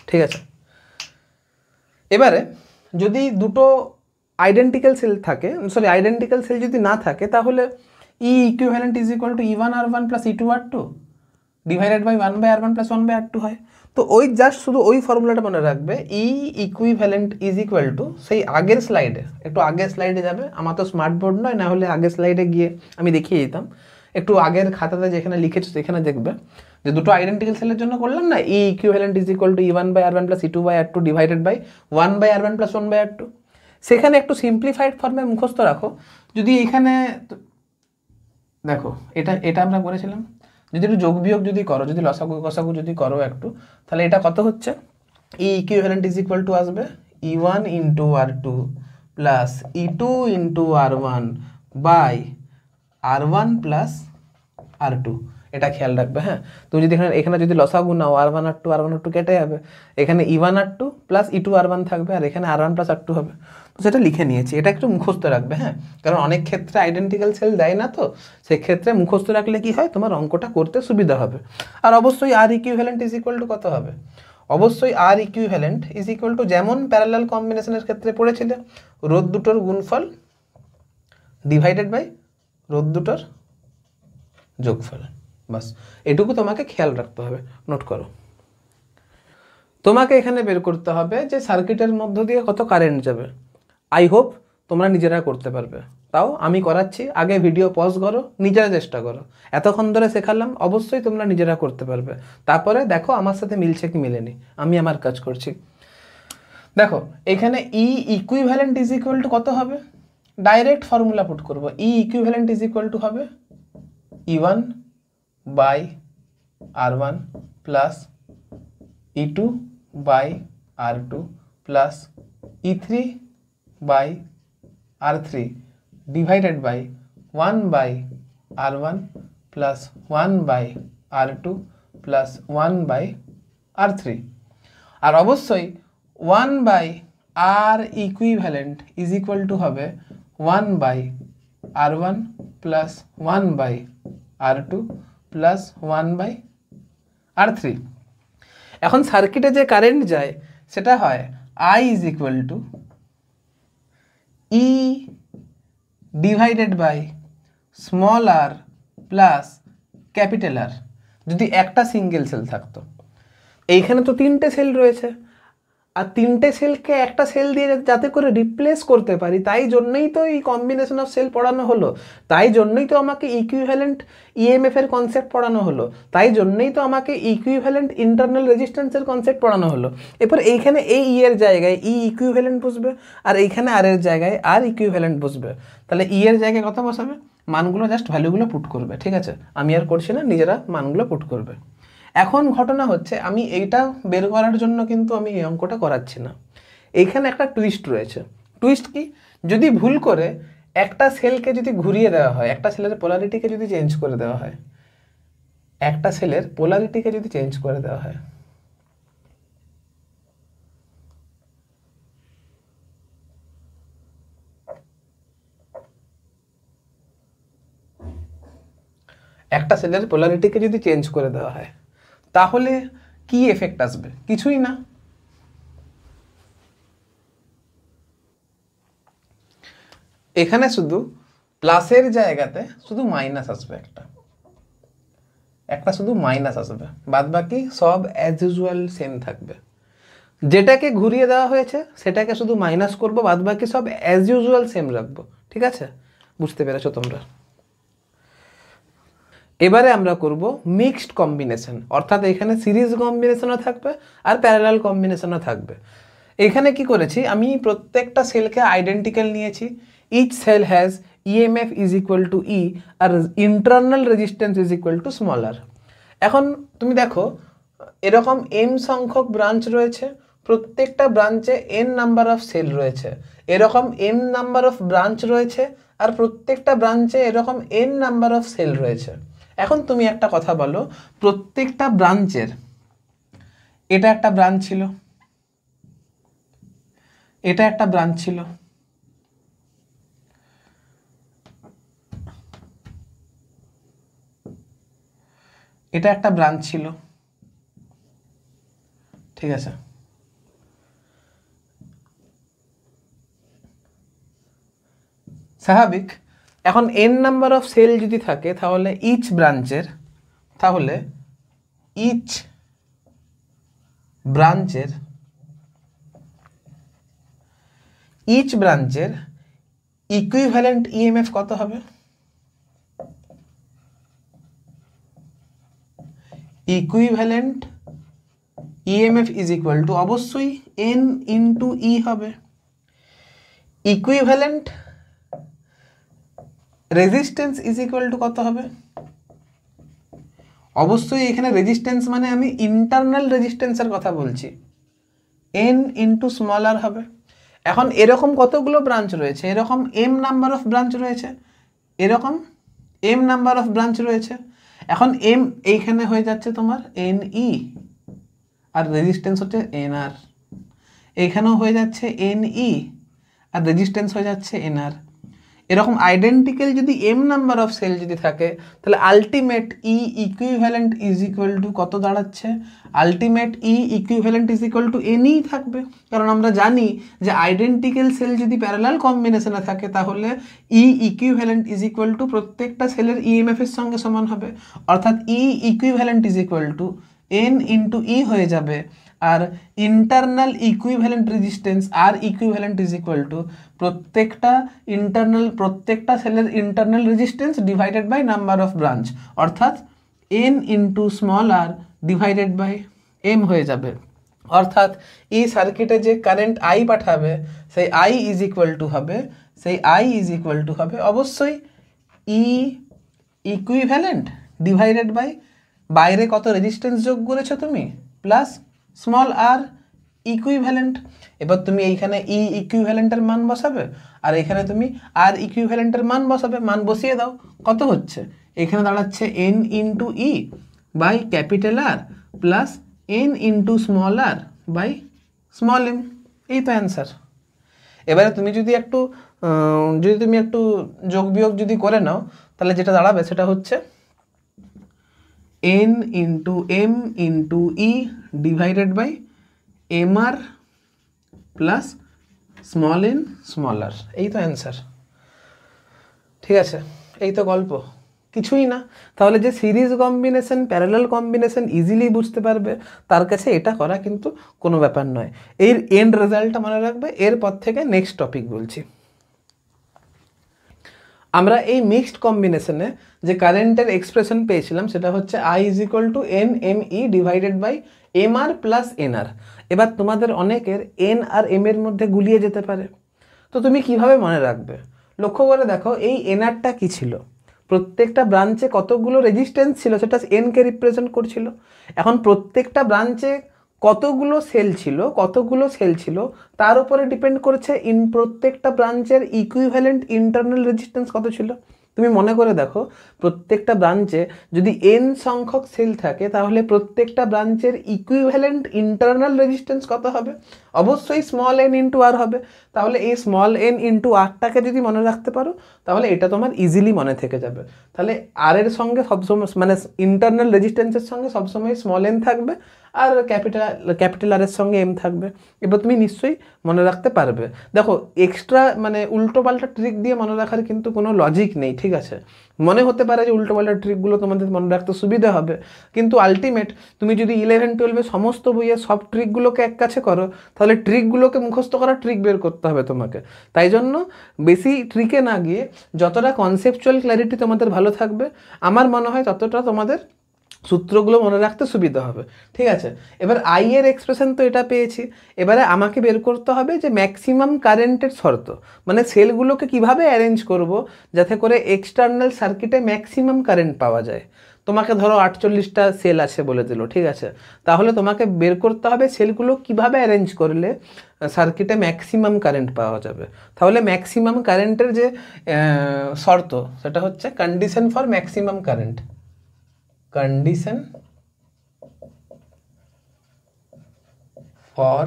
Speaker 1: ঠিক আছে, এবারে যদি দুটো আইডেন্টিক্যাল সেল থাকে, সরি আইডেন্টিক্যাল সেল যদি না থাকে, তাহলে E equivalent is equal to E1/R1 plus E2/R2 divided by 1/R1 plus 1/R2 হয়। তো ওই জাস্ট শুধু ওই ফর্মুলাটা মনে রাখবে, ই ইকুইভ্যালেন্ট ইজ ইকুয়াল টু, সেই আগের স্লাইডে, একটু আগের স্লাইডে যাবে, আমার তো স্মার্ট বোর্ড নয়, না হলে আগের স্লাইডে গিয়ে আমি দেখিয়ে দিতাম, একটু আগের খাতাতে যেখানে লিখেছো সেখানে দেখবে যে দুটো আইডেন্টিক্যাল সেলের জন্য করলাম না, E equivalent is equal to E1/R1 plus E2/R2 divided by 1/R1 plus 1/R2। সেখানে একটু সিম্পলিফাইড ফর্মে মুখস্থ রাখো। যদি এখানে দেখো, এটা আমরা করেছিলাম, যদি একটু যোগ বিয়োগ যদি করো, যদি লসাগু গসাগু যদি করো একটু, তাহলে এটা কত হচ্ছে, E equivalent is equal to আসবে E1 into R2 plus E2 into R1 by R1 plus R2। এটা খেয়াল রাখবে, হ্যাঁ। তুমি যদি এখানে যদি লসাগু নাও, R1R2 কেটে যাবে, এখানে E1R2 প্লাস E2R1 থাকবে, আর এখানে R1 প্লাস R2 হবে। তো সেটা লিখে নিয়েছি, এটা একটু মুখস্থ রাখবে, হ্যাঁ, কারণ অনেক ক্ষেত্রে আইডেন্টিক্যাল সেল দেয় না, তো সেক্ষেত্রে মুখস্থ রাখলে কি হয়, তোমার অঙ্কটা করতে সুবিধা হবে। আর অবশ্যই আর ইকুইভ্যালেন্ট ইজ ইকুয়াল টু কত হবে, অবশ্যই আর ইকুইভ্যালেন্ট ইজ ইকুয়াল টু, যেমন প্যারালাল কম্বিনেশনের ক্ষেত্রে পড়েছিলে, রোধ দুটোর গুণফল ডিভাইডেড বাই রোধ দুটোর যোগফল। বাস এটুকু তোমাকে খেয়াল রাখতে হবে, নোট করো। তোমাকে এখানে বের করতে হবে যে সার্কিটের মধ্য দিয়ে কত কারেন্ট যাবে। আই হোপ তোমরা নিজেরা করতে পারবে, তাও আমি করাচ্ছি, আগে ভিডিও পজ করো, নিজেরা চেষ্টা করো। এতক্ষণ ধরে শেখালাম, অবশ্যই তোমরা নিজেরা করতে পারবে। তারপরে দেখো আমার সাথে মিলছে কি মেলেনি, আমি আমার কাজ করছি। দেখো এখানে E equivalent is equal to কত হবে, ডাইরেক্ট ফর্মুলা পুট করব। E equivalent is equal to হবে E1 by R1 plus E2 by R2 plus E3 by R3 divided by 1 by R1 plus 1 by R2 plus 1 by R3। আর অবশ্যই 1 by R equivalent is equal to হবে 1 by R1 plus 1 by R2 plus 1 by R3। এখন সার্কিটে যে current যায় সেটা হয় I is equal to E divided by small r plus capital R, যদি একটা সিঙ্গেল সেল থাকতো। এইখানে তো 3টে সেল রয়েছে, আর 3টে সেলকে একটা সেল দিয়ে যাতে করে রিপ্লেস করতে পারি, তাই জন্যই তো এই কম্বিনেশন অফ সেল পড়ানো হলো, তাই জন্যই তো আমাকে ইকুইভ্যালেন্ট ইএমএফ এর কনসেপ্ট পড়ানো হলো, তাই জন্যই তো আমাকে ইকুইভ্যালেন্ট ইন্টারনাল রেজিস্ট্যান্সের কনসেপ্ট পড়ানো হলো। এরপর এইখানে এই ই এর জায়গায় ই ইকুইভ্যালেন্ট বসবে, আর এইখানে আর এর জায়গায় আর ইকুইভ্যালেন্ট বসবে। তাহলে ই এর জায়গায় কত বসাবে, মানগুলো জাস্ট ভ্যালুগুলো পুট করবে, ঠিক আছে? আমি আর করছি না, নিজেরা মানগুলো পুট করবে। এখন ঘটনা হচ্ছে আমি এইটা বের করার জন্য কিন্তু আমি এই অঙ্কটা করাচ্ছি না, এইখানে একটা টুইস্ট রয়েছে। টুইস্ট কি, যদি ভুল করে একটা সেলকে যদি ঘুরিয়ে দেওয়া হয়, একটা সেলের পোলারিটিকে যদি চেঞ্জ করে দেওয়া হয়, একটা সেলের পোলারিটিকে যদি চেঞ্জ করে দেওয়া হয়, একটা সেলের পোলারিটিকে যদি চেঞ্জ করে দেওয়া হয়, তাহলে কি এফেক্ট আসবে? কিছুই না। এখানে শুধু প্লাসের জায়গাতে শুধু মাইনাস আসবে, একটা শুধু মাইনাস আসবে, বাদ বাকি সব অ্যাজ ইউজুয়াল সেম থাকবে। যেটাকে ঘুরিয়ে দেওয়া হয়েছে সেটাকে শুধু মাইনাস করবো, বাদ বাকি সব অ্যাজ ইউজুয়াল সেম রাখবো, ঠিক আছে? বুঝতে পেরেছো তোমরা? এবারে আমরা করব মিক্সড কম্বিনেশন, অর্থাৎ এখানে সিরিজ কম্বিনেশনও থাকবে আর প্যারালাল কম্বিনেশনও থাকবে। এখানে কি করেছি, আমি প্রত্যেকটা সেলকে আইডেন্টিক্যাল নিয়েছি। Each cell has EMF is equal to E আর internal resistance is equal to small আর। এখন তুমি দেখো এরকম এম সংখ্যক ব্রাঞ্চ রয়েছে, প্রত্যেকটা ব্রাঞ্চে এন নাম্বার অফ সেল রয়েছে, এরকম এম নাম্বার অফ ব্রাঞ্চ রয়েছে, আর প্রত্যেকটা ব্রাঞ্চে এরকম এন নাম্বার অফ সেল রয়েছে। এখন তুমি একটা কথা বলো, প্রত্যেকটা ব্রাঞ্চের, এটা একটা ব্রাঞ্চ ছিল, এটা একটা ব্রাঞ্চ ছিল, এটা একটা ব্রাঞ্চ ছিল, ঠিক আছে? স্বাভাবিক। এখন এন নাম্বার অফ সেল যদি থাকে তাহলে ইচ ব্রাঞ্চের ইকুইভ্যালেন্ট ইএমএফ কত হবে? Equivalent EMF is equal to অবশ্যই এন ইন্টু ই হবে। Equivalent resistance is equal to কত হবে? অবশ্যই এখানে রেজিস্ট্যান্স মানে আমি ইন্টারনাল রেজিস্ট্যান্সের কথা বলছি, এন ইন্টু স্মল আর হবে। এখন এরকম কতগুলো ব্রাঞ্চ রয়েছে, এরকম এম নাম্বার অফ ব্রাঞ্চ রয়েছে, এরকম এম নাম্বার অফ ব্রাঞ্চ রয়েছে। এখন এম এইখানে হয়ে যাচ্ছে তোমার এন ই, আর রেজিস্ট্যান্স হচ্ছে এন আর। এইখানেও হয়ে যাচ্ছে এন ই আর রেজিস্ট্যান্স হয়ে যাচ্ছে এন আর। এরকম আইডেন্টিক্যাল যদি এম নাম্বার অফ সেল যদি থাকে তাহলে ultimate E equivalent is equal to কত দাঁড়াচ্ছে? Ultimate E equivalent is equal to N E থাকবে, কারণ আমরা জানি যে আইডেন্টিক্যাল সেল যদি প্যারালাল কম্বিনেশনে থাকে তাহলে E equivalent is equal to প্রত্যেকটা সেলের ইএমএফ এর সঙ্গে সমান হবে, অর্থাৎ E equivalent is equal to N into E হয়ে যাবে। আর internal equivalent resistance R equivalent is equal to প্রত্যেকটা সেলের internal resistance divided by number of branch, অর্থাৎ N into small R divided by M হয়ে যাবে। অর্থাৎ এই সার্কিটে যে কারেন্ট আই পাঠাবে সেই আই ইজ ইকুয়াল টু হবে অবশ্যই ই ইকুইভ্যালেন্ট ডিভাইডেড বাই বাইরে কত রেজিস্ট্যান্স যোগ করেছো তুমি প্লাস স্মল আর ইকুইভ্যালেন্ট। এবার তুমি এইখানে ই ইকুইভ্যালেন্টের মান বসাবে আর এখানে তুমি আর ইকুইভ্যালেন্টের মান বসাবে, মান বসিয়ে দাও। কত হচ্ছে? এখানে দাঁড়াচ্ছে N into E by capital R plus N into small R by small M. এই তো অ্যান্সার। এবারে তুমি যদি একটু যোগ বিয়োগ যদি করে নাও তাহলে যেটা দাঁড়াবে সেটা হচ্ছে N into M into E divided by M R plus small N small R. এই তো অ্যান্সার। ঠিক আছে, এই তো গল্প, কিছুই না। তাহলে যে series combination parallel combination easily বুঝতে পারবে তার কাছে এটা করা কিন্তু কোনো ব্যাপার নয়। এর এন্ড রেজাল্টটা মনে রাখবে। এরপর থেকে নেক্সট টপিক বলছি। আমরা এই মিক্সড কম্বিনেশনে যে কারেন্টের এক্সপ্রেশন পেয়েছিলাম সেটা হচ্ছে I is equal to N M E divided by M R plus N R. এবার তোমাদের অনেকের এন আর এম এর মধ্যে গুলিয়ে যেতে পারে, তো তুমি কিভাবে মনে রাখবে? লক্ষ্য করে দেখো, এই এন আরটা কী ছিল? প্রত্যেকটা ব্রাঞ্চে কতগুলো রেজিস্ট্যান্স ছিল সেটা এনকে রিপ্রেজেন্ট করছিল। এখন প্রত্যেকটা ব্রাঞ্চে কতগুলো সেল ছিল তার উপরে ডিপেন্ড করছে প্রত্যেকটা ব্রাঞ্চের ইকুইভ্যালেন্ট ইন্টারনাল রেজিস্ট্যান্স কত ছিল। তুমি মনে করে দেখো, প্রত্যেকটা ব্রাঞ্চে যদি এন সংখ্যক সেল থাকে তাহলে প্রত্যেকটা ব্রাঞ্চের ইকুইভ্যালেন্ট ইন্টারনাল রেজিস্ট্যান্স কত হবে? অবশ্যই স্মল এন ইন্টু আর হবে। তাহলে এই স্মল এন ইন্টু আরটাকে যদি মনে রাখতে পারো তাহলে এটা তোমার ইজিলি মনে থেকে যাবে। তাহলে আর সঙ্গে সবসময় মানে ইন্টারনাল রেজিস্ট্যান্সের সঙ্গে সবসময় স্মল এন থাকবে আর ক্যাপিটাল আর এর সঙ্গে এম থাকবে। এবার তুমি নিশ্চয়ই মনে রাখতে পারবে। দেখো, এক্সট্রা মানে উল্টোপাল্টা ট্রিক দিয়ে মনে রাখার কিন্তু কোনো লজিক নেই, ঠিক আছে? মনে হতে পারে যে উল্টোপাল্টা ট্রিকগুলো তোমাদের মনে রাখতে সুবিধা হবে, কিন্তু আলটিমেট তুমি যদি 11-12 সমস্ত বইয়ের সব ট্রিকগুলোকে এক কাছে করো তাহলে ট্রিকগুলোকে মুখস্থ করা ট্রিক বের করতে হবে তোমাকে। তাই জন্য বেশি ট্রিকে না গিয়ে যতটা কনসেপচুয়াল ক্ল্যারিটি তোমাদের ভালো থাকবে আমার মনে হয় ততটা তোমাদের সূত্রগুলো মনে রাখতে সুবিধা হবে। ঠিক আছে, এবার আই এর এক্সপ্রেশন তো এটা পেয়েছি। এবারে আমাকে বের করতে হবে যে ম্যাক্সিমাম কারেন্টের শর্ত, মানে সেলগুলোকে কিভাবে অ্যারেঞ্জ করব যাতে করে এক্সটার্নাল সার্কিটে ম্যাক্সিমাম কারেন্ট পাওয়া যায়। তোমাকে ধরো 48টা সেল আছে বলে দিল, ঠিক আছে? তাহলে তোমাকে বের করতে হবে সেলগুলো কিভাবে অ্যারেঞ্জ করলে সার্কিটে ম্যাক্সিমাম কারেন্ট পাওয়া যাবে। তাহলে ম্যাক্সিমাম কারেন্টের যে শর্ত সেটা হচ্ছে condition for maximum current. Condition for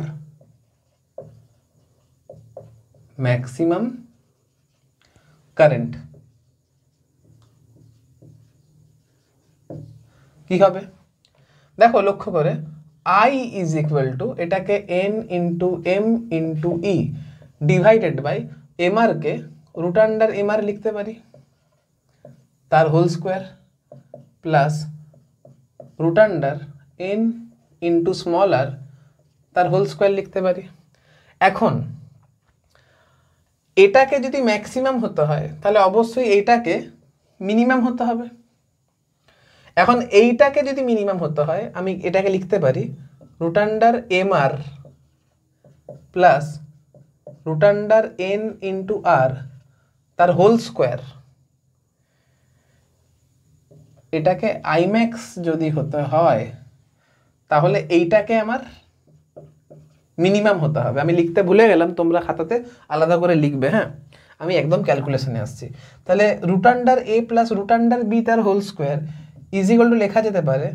Speaker 1: maximum current কি হবে? দেখো, লক্ষ্য করে I is equal to এটাকে n into m into e divided by mr কে রুট আন্ডার mr লিখতে পারি তার whole square plus root under N into small R তার হোল স্কোয়ার লিখতে পারি। এখন এটাকে যদি ম্যাক্সিমাম হতে হয় তাহলে অবশ্যই এইটাকে মিনিমাম হতে হবে। এখন এইটাকে যদি মিনিমাম হতে হয় আমি এটাকে লিখতে পারি root under M R plus root under N into R তার হোল স্কোয়ার। এটাকে আইম্যাক্স যদি হতে হয় তাহলে এইটাকে আমার মিনিমাম হতে হবে। আমি লিখতে ভুলে গেলাম, তোমরা খাতাতে আলাদা করে লিখবে। হ্যাঁ, আমি একদম ক্যালকুলেশনে আসছি। তাহলে root under A plus root under B তার whole square is equal to লেখা যেতে পারে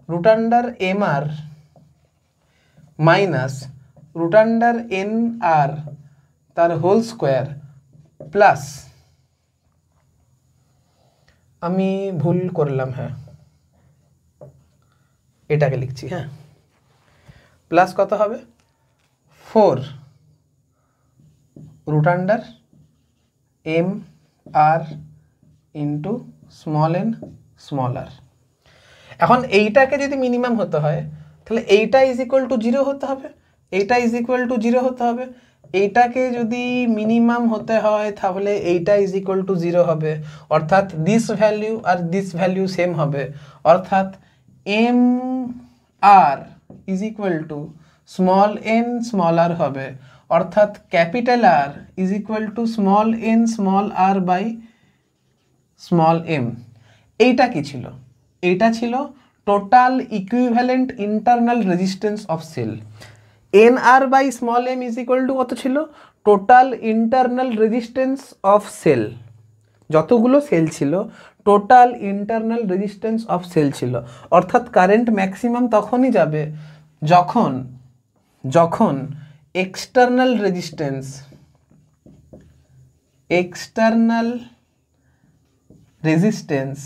Speaker 1: root under M R minus root under N R তার হোল স্কোয়ার প্লাস আমি ভুল করলাম, হ্যাঁ এটাকে লিখছি, হ্যাঁ প্লাস কত হবে 4 রুট আন্ডার এম আর ইন্টু স্মল এন স্মল আর। এখন এইটাকে যদি মিনিমাম হতে হয় তাহলে এইটা ইজ ইকুয়াল টু 0 হতে হবে, এইটা ইজ ইকুয়াল টু 0 হতে হবে। এইটাকে যদি মিনিমাম হতে হয় তাহলে এইটা ইজ ইকুয়াল টু 0 হবে, অর্থাৎ দিস ভ্যালু আর দিস ভ্যালু সেম হবে, অর্থাৎ M R is equal to small N small আর হবে, অর্থাৎ capital R is equal to small N small R by small M. এইটা কি ছিল? এইটা ছিল total equivalent internal resistance of cell. N R by small M is equal to কত ছিল? Total internal resistance of cell, যতগুলো cell ছিল total internal resistance of cell ছিল। অর্থাৎ কারেন্ট ম্যাক্সিমাম তখনই যাবে যখন যখন এক্সটার্নাল রেজিস্ট্যান্স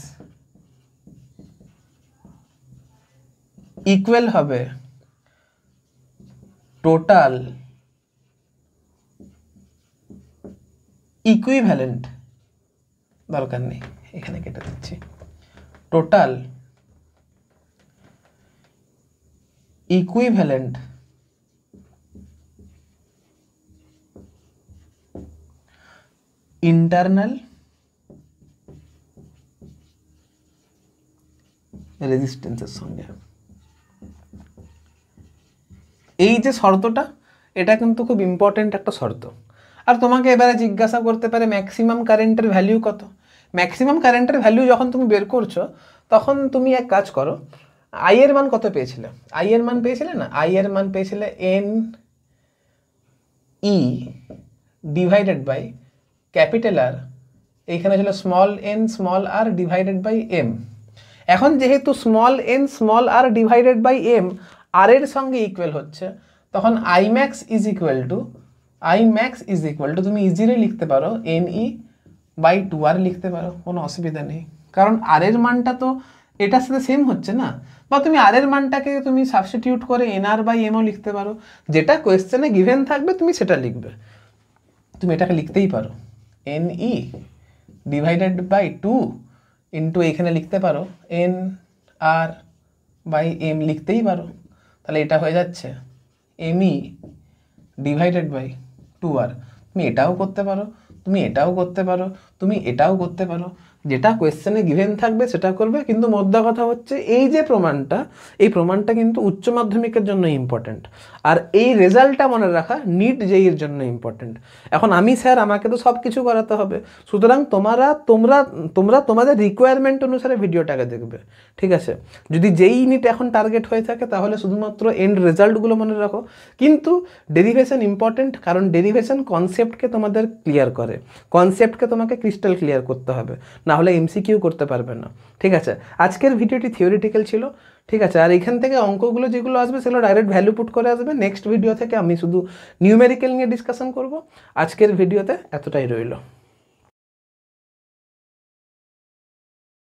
Speaker 1: ইকুয়াল হবে টোটাল ইকুইভ্যালেন্ট, দরকার নেই এখানে কেটে দিচ্ছি, টোটাল ইকুইভ্যালেন্ট ইন্টারনাল রেজিস্ট্যান্সের সঙ্গে। এই যে শর্তটা, এটা কিন্তু খুব ইম্পর্টেন্ট একটা শর্ত। আর তোমাকে এবারে জিজ্ঞাসা করতে পারে ম্যাক্সিমাম কারেন্টের ভ্যালু কত। ম্যাক্সিমাম কারেন্টের ভ্যালু যখন তুমি বের করছো তখন তুমি এক কাজ করো, আই এর মান কত পেয়েছিলে? আই এর মান পেয়েছিলে না, আই এর মান পেয়েছিলে N E divided by capital R, এইখানে ছিল small N small R divided by M. এখন যেহেতু small N small R divided by M R এর সঙ্গে ইকুয়াল হচ্ছে, তখন I max is equal to তুমি ইজিলি লিখতে পারো এন ই বাই 2R লিখতে পারো, কোনো অসুবিধা নেই, কারণ আর এর মানটা তো এটার সাথে সেম হচ্ছে না। বা তুমি আর এর মানটাকে তুমি সাবস্টিটিউট করে এন আর বাই এমও লিখতে পারো, যেটা কোয়েশ্চেনে গিভেন থাকবে তুমি সেটা লিখবে। তুমি এটাকে লিখতেই পারো N E divided by 2 into এখানে লিখতে পারো এন আর বাই এম লিখতেই পারো, তাহলে এটা হয়ে যাচ্ছে M E divided by 2R। তুমি এটাও করতে পারো, তুমি এটাও করতে পারো, তুমি এটাও করতে পারো, যেটা কোয়েশ্চেনে গিভেন থাকবে সেটা করবে। কিন্তু মোদ্দা কথা হচ্ছে এই যে প্রমাণটা, এই প্রমাণটা কিন্তু উচ্চ মাধ্যমিকের জন্য ইম্পর্টেন্ট, আর এই রেজাল্টটা মনে রাখা নিট জেইর জন্য ইম্পর্টেন্ট। এখন আমি স্যার আমাকে তো সব কিছু করাতে হবে, সুতরাং তোমরা তোমাদের রিকোয়ারমেন্ট অনুসারে ভিডিওটাকে দেখবে, ঠিক আছে? যদি জেই নিট এখন টার্গেট হয়ে থাকে তাহলে শুধুমাত্র এন্ড রেজাল্টগুলো মনে রাখো, কিন্তু ডেরিভেশন ইম্পর্টেন্ট, কারণ ডেরিভেশন কনসেপ্টকে তোমাদের ক্লিয়ার করে, কনসেপ্টকে তোমাকে ক্রিস্টাল ক্লিয়ার করতে হবে, না হলে এমসিকিউ করতে পারবে না, ঠিক আছে? আজকের ভিডিওটি থিওরিটিক্যাল ছিল, ঠিক আছে? আর এখান থেকে অঙ্কগুলো যেগুলো আসবে সেগুলো ডাইরেক্ট ভ্যালু পুট করে আসবে। নেক্সট ভিডিও থেকে আমি শুধু নিউমেরিক্যাল নিয়ে ডিসকাশন করব। আজকের ভিডিওতে এতটাই রইল।